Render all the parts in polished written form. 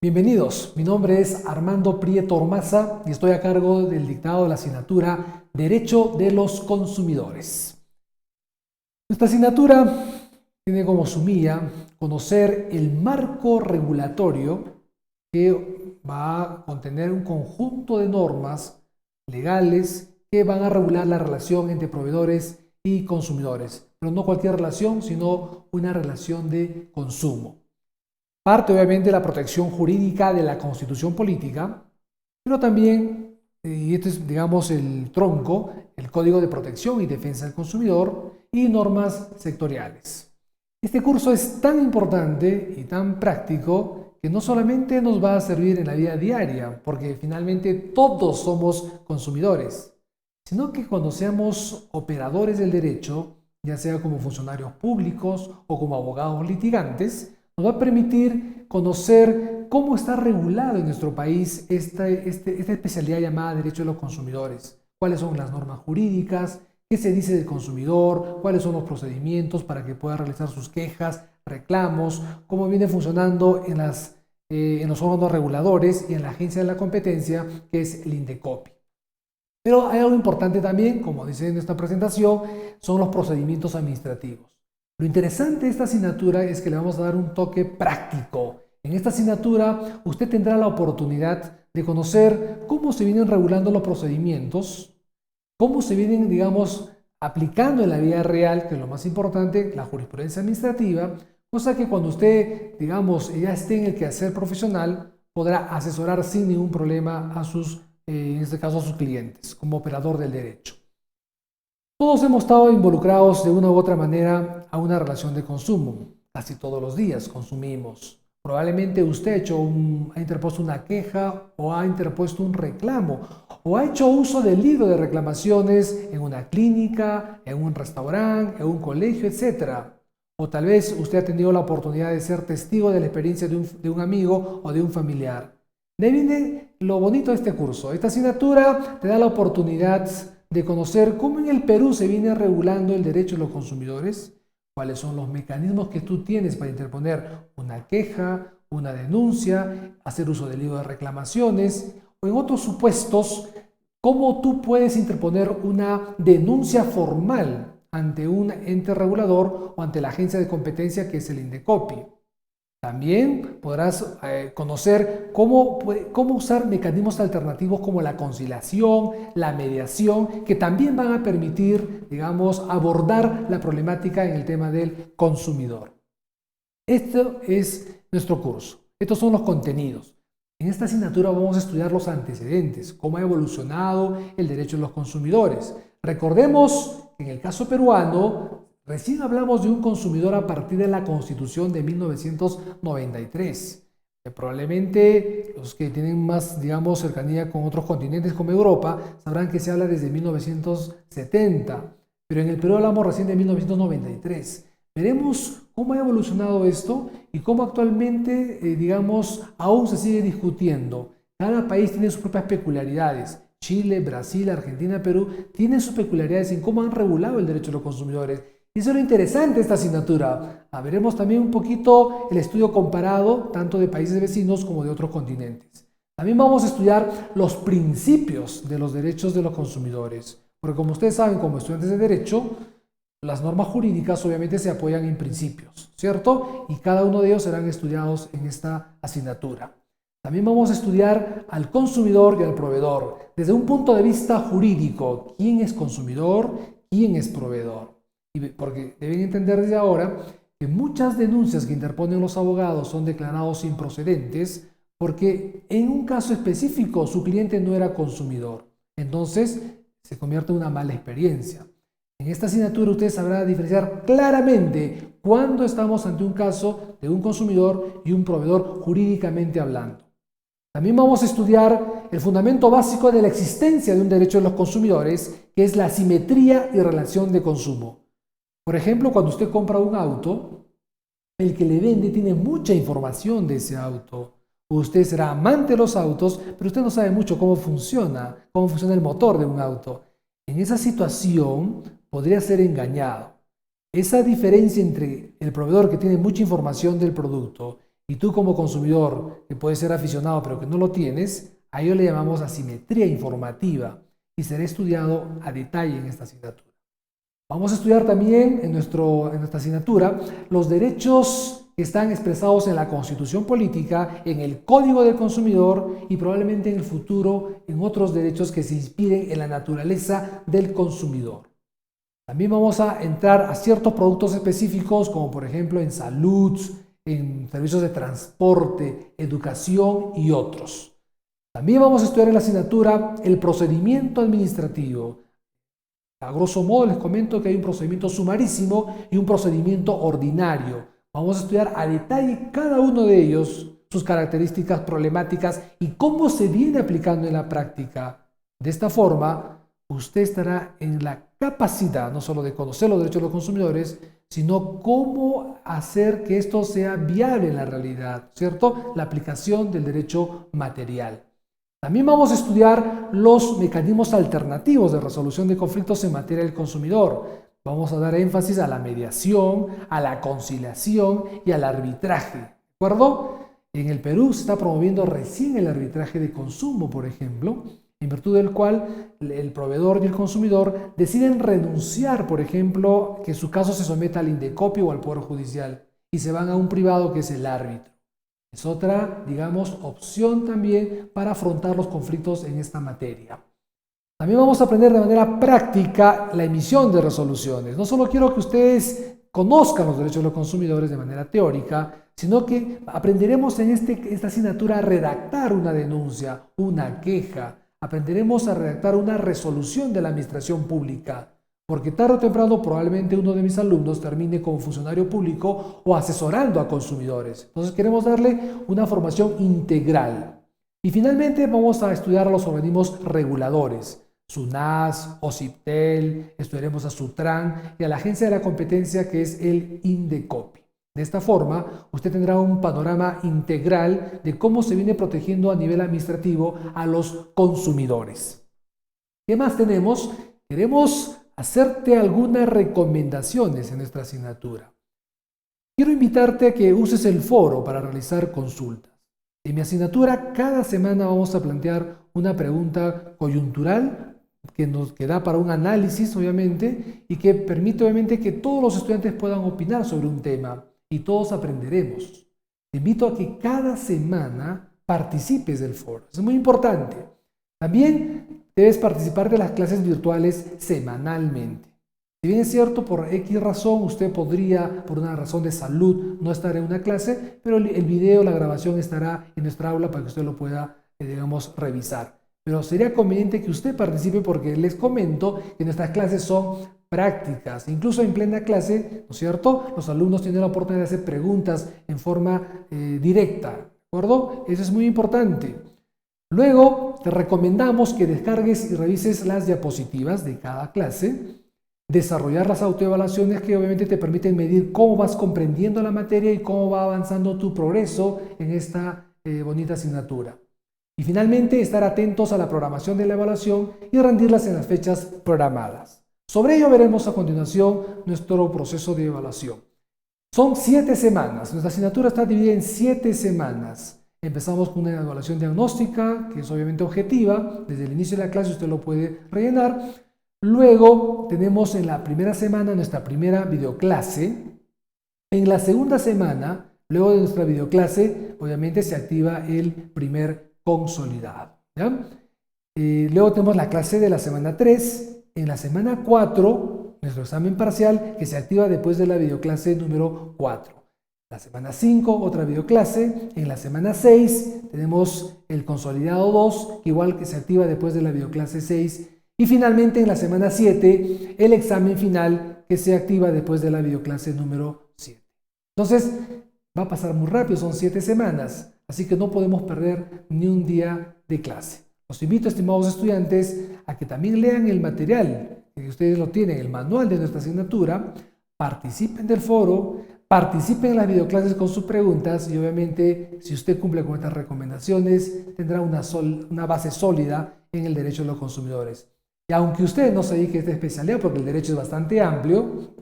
Bienvenidos, mi nombre es Armando Prieto Ormaza y estoy a cargo del dictado de la asignatura Derecho de los Consumidores. Nuestra asignatura tiene como sumilla conocer el marco regulatorio que va a contener un conjunto de normas legales que van a regular la relación entre proveedores y consumidores, pero no cualquier relación, sino una relación de consumo. Parte obviamente de la protección jurídica de la Constitución política, pero también, y este es digamos el tronco, el Código de Protección y Defensa del Consumidor y normas sectoriales. Este curso es tan importante y tan práctico que no solamente nos va a servir en la vida diaria, porque finalmente todos somos consumidores, sino que cuando seamos operadores del derecho, ya sea como funcionarios públicos o como abogados litigantes, nos va a permitir conocer cómo está regulado en nuestro país esta especialidad llamada Derecho de los Consumidores. Cuáles son las normas jurídicas, qué se dice del consumidor, cuáles son los procedimientos para que pueda realizar sus quejas, reclamos, cómo viene funcionando en los órganos reguladores y en la Agencia de la Competencia, que es el INDECOPI. Pero hay algo importante también, como dice en esta presentación, son los procedimientos administrativos. Lo interesante de esta asignatura es que le vamos a dar un toque práctico. En esta asignatura usted tendrá la oportunidad de conocer cómo se vienen regulando los procedimientos, cómo se vienen, digamos, aplicando en la vida real, que es lo más importante, la jurisprudencia administrativa, cosa que cuando usted, digamos, ya esté en el quehacer profesional, podrá asesorar sin ningún problema a en este caso a sus clientes, como operador del derecho. Todos hemos estado involucrados de una u otra manera a una relación de consumo. Casi todos los días consumimos. Probablemente usted ha interpuesto una queja o ha interpuesto un reclamo o ha hecho uso del libro de reclamaciones en una clínica, en un restaurante, en un colegio, etc. O tal vez usted ha tenido la oportunidad de ser testigo de la experiencia de un amigo o de un familiar. De ahí viene lo bonito de este curso. Esta asignatura te da la oportunidad de conocer cómo en el Perú se viene regulando el derecho de los consumidores, cuáles son los mecanismos que tú tienes para interponer una queja, una denuncia, hacer uso del libro de reclamaciones, o en otros supuestos, cómo tú puedes interponer una denuncia formal ante un ente regulador o ante la agencia de competencia que es el INDECOPI. También podrás conocer cómo usar mecanismos alternativos como la conciliación, la mediación, que también van a permitir, digamos, abordar la problemática en el tema del consumidor. Esto es nuestro curso. Estos son los contenidos. En esta asignatura vamos a estudiar los antecedentes, cómo ha evolucionado el derecho de los consumidores. Recordemos que en el caso peruano, recién hablamos de un consumidor a partir de la Constitución de 1993. Probablemente los que tienen más, digamos, cercanía con otros continentes como Europa, sabrán que se habla desde 1970, pero en el Perú hablamos recién de 1993. Veremos cómo ha evolucionado esto y cómo actualmente, digamos, aún se sigue discutiendo. Cada país tiene sus propias peculiaridades. Chile, Brasil, Argentina, Perú tienen sus peculiaridades en cómo han regulado el derecho de los consumidores. Y eso es lo interesante de esta asignatura. Veremos también un poquito el estudio comparado tanto de países vecinos como de otros continentes. También vamos a estudiar los principios de los derechos de los consumidores. Porque como ustedes saben, como estudiantes de derecho, las normas jurídicas obviamente se apoyan en principios, ¿cierto? Y cada uno de ellos serán estudiados en esta asignatura. También vamos a estudiar al consumidor y al proveedor desde un punto de vista jurídico. ¿Quién es consumidor? ¿Quién es proveedor? Porque deben entender desde ahora que muchas denuncias que interponen los abogados son declarados improcedentes porque en un caso específico su cliente no era consumidor. Entonces se convierte en una mala experiencia. En esta asignatura usted sabrá diferenciar claramente cuándo estamos ante un caso de un consumidor y un proveedor jurídicamente hablando. También vamos a estudiar el fundamento básico de la existencia de un derecho de los consumidores, que es la simetría y relación de consumo. Por ejemplo, cuando usted compra un auto, el que le vende tiene mucha información de ese auto. Usted será amante de los autos, pero usted no sabe mucho cómo funciona el motor de un auto. En esa situación podría ser engañado. Esa diferencia entre el proveedor que tiene mucha información del producto y tú como consumidor, que puedes ser aficionado pero que no lo tienes, a ello le llamamos asimetría informativa y será estudiado a detalle en esta asignatura. Vamos a estudiar también en nuestra asignatura los derechos que están expresados en la Constitución Política, en el Código del Consumidor y probablemente en el futuro en otros derechos que se inspiren en la naturaleza del consumidor. También vamos a entrar a ciertos productos específicos como por ejemplo en salud, en servicios de transporte, educación y otros. También vamos a estudiar en la asignatura el procedimiento administrativo. A grosso modo les comento que hay un procedimiento sumarísimo y un procedimiento ordinario. Vamos a estudiar a detalle cada uno de ellos, sus características problemáticas y cómo se viene aplicando en la práctica. De esta forma, usted estará en la capacidad no solo de conocer los derechos de los consumidores, sino cómo hacer que esto sea viable en la realidad, ¿cierto? La aplicación del derecho material. También vamos a estudiar los mecanismos alternativos de resolución de conflictos en materia del consumidor. Vamos a dar énfasis a la mediación, a la conciliación y al arbitraje. ¿De acuerdo? En el Perú se está promoviendo recién el arbitraje de consumo, por ejemplo, en virtud del cual el proveedor y el consumidor deciden renunciar, por ejemplo, que su caso se someta al INDECOPI o al Poder Judicial y se van a un privado que es el árbitro. Es otra, digamos, opción también para afrontar los conflictos en esta materia. También vamos a aprender de manera práctica la emisión de resoluciones. No solo quiero que ustedes conozcan los derechos de los consumidores de manera teórica, sino que aprenderemos en esta asignatura a redactar una denuncia, una queja. Aprenderemos a redactar una resolución de la administración pública. Porque tarde o temprano probablemente uno de mis alumnos termine como funcionario público o asesorando a consumidores. Entonces queremos darle una formación integral. Y finalmente vamos a estudiar a los organismos reguladores. SUNAS, OCIPTEL, estudiaremos a SUTRAN y a la Agencia de la Competencia que es el INDECOPI. De esta forma, usted tendrá un panorama integral de cómo se viene protegiendo a nivel administrativo a los consumidores. ¿Qué más tenemos? Queremos hacerte algunas recomendaciones en nuestra asignatura. Quiero invitarte a que uses el foro para realizar consultas. En mi asignatura, cada semana vamos a plantear una pregunta coyuntural que da para un análisis, obviamente, y que permite, obviamente, que todos los estudiantes puedan opinar sobre un tema y todos aprenderemos. Te invito a que cada semana participes del foro. Es muy importante. También debes participar de las clases virtuales semanalmente. Si bien es cierto, por X razón, usted podría, por una razón de salud, no estar en una clase, pero el video, la grabación estará en nuestra aula para que usted lo pueda, digamos, revisar. Pero sería conveniente que usted participe porque les comento que nuestras clases son prácticas. Incluso en plena clase, ¿no es cierto?, los alumnos tienen la oportunidad de hacer preguntas en forma directa. ¿De acuerdo? Eso es muy importante. Luego, te recomendamos que descargues y revises las diapositivas de cada clase, desarrollar las autoevaluaciones que obviamente te permiten medir cómo vas comprendiendo la materia y cómo va avanzando tu progreso en esta bonita asignatura. Y finalmente, estar atentos a la programación de la evaluación y rendirlas en las fechas programadas. Sobre ello veremos a continuación nuestro proceso de evaluación. Son 7 semanas. Nuestra asignatura está dividida en 7 semanas. Empezamos con una evaluación diagnóstica, que es obviamente objetiva. Desde el inicio de la clase usted lo puede rellenar. Luego tenemos en la primera semana nuestra primera videoclase. En la segunda semana, luego de nuestra videoclase, obviamente se activa el primer consolidado. ¿Ya? Luego tenemos la clase de la semana 3. En la semana 4, nuestro examen parcial, que se activa después de la videoclase número 4. La semana 5, otra videoclase. En la semana 6 tenemos el consolidado 2, que igual que se activa después de la videoclase 6. Y finalmente en la semana 7, el examen final, que se activa después de la videoclase número 7. Entonces, va a pasar muy rápido, son 7 semanas, así que no podemos perder ni un día de clase. Los invito, estimados estudiantes, a que también lean el material, que ustedes lo tienen, el manual de nuestra asignatura, participen del foro, participen en las videoclases con sus preguntas y obviamente si usted cumple con estas recomendaciones tendrá una base sólida en el derecho de los consumidores. Y aunque usted no se dedique a esta especialidad porque el derecho es bastante amplio,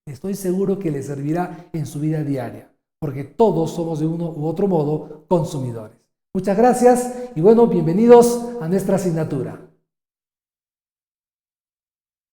estoy seguro que le servirá en su vida diaria. porque todos somos de uno u otro modo consumidores. Muchas gracias y bueno, bienvenidos a nuestra asignatura.